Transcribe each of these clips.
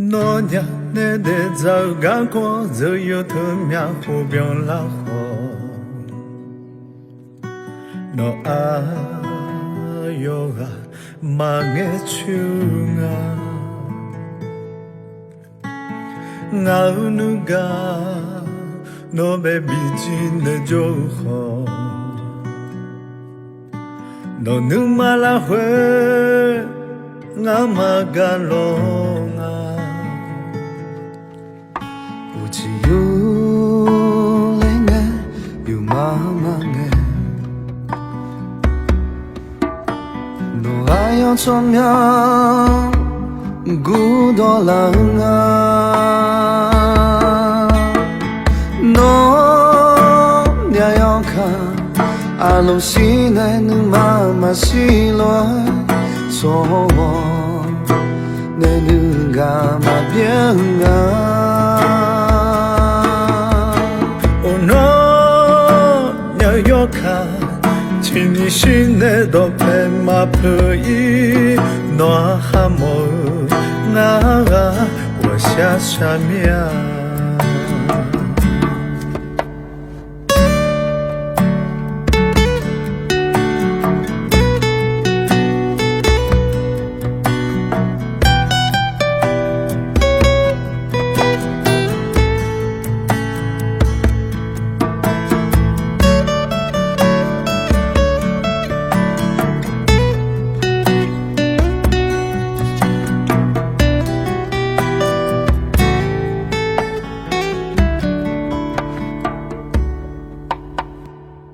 Nó nhạc nè để giờ gã có giờ yêu thương mẹ hồ biếng là hồ Nó yoga mà nghe chung ngao nuga nó bé bị chín để cho họ nó nước mà là huế ngã mà gà long chỉ yêu lên nghe yêu mà nghe nó ai ở trong nhà gu đó là nó nhà yêu cả alo xí này nu mà xí lo so nên nu gà mà biết chỉ你心内都被马可以诺哈莫我下面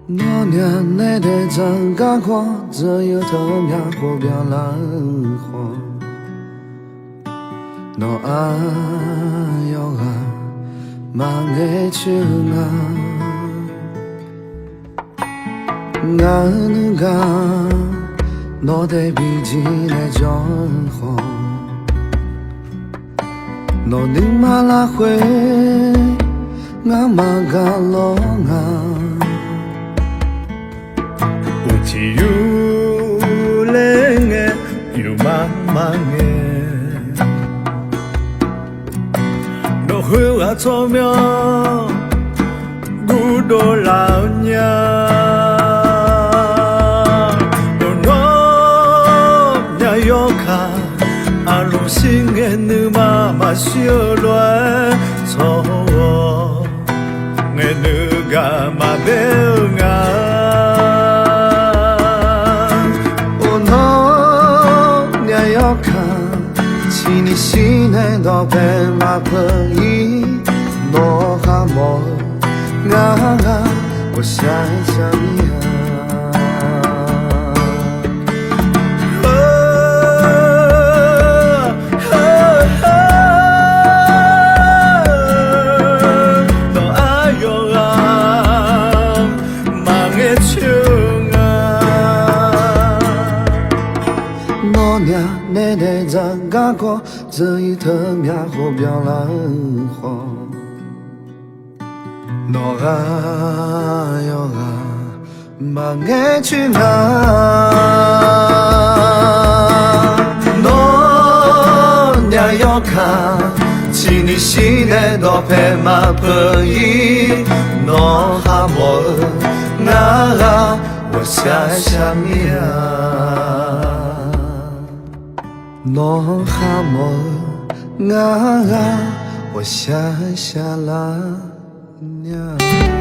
诺年内的真感觉，只有他面不变蓝花。诺爱有爱，mang爱去爱，爱能干，诺得比起来真好。诺能马拉回，俺马嘎罗爱。chỉ yêu lên nghe yêu mà nghe nó hứa ở cho mẹ gu đồ lao nha đồ nó nhà yêu cả alo xin nghe nữ mà siêu loài cho nghe nữ gà mà béo ngà chỉ你心内都被马可以诺哈莫我想想你内内真感觉，这一特面火标蓝花，诺爱有爱，嘛爱去爱，诺娘有看，chỉ你心内都配嘛可以，诺哈莫我想你啊。诺哈莫我下下了娘。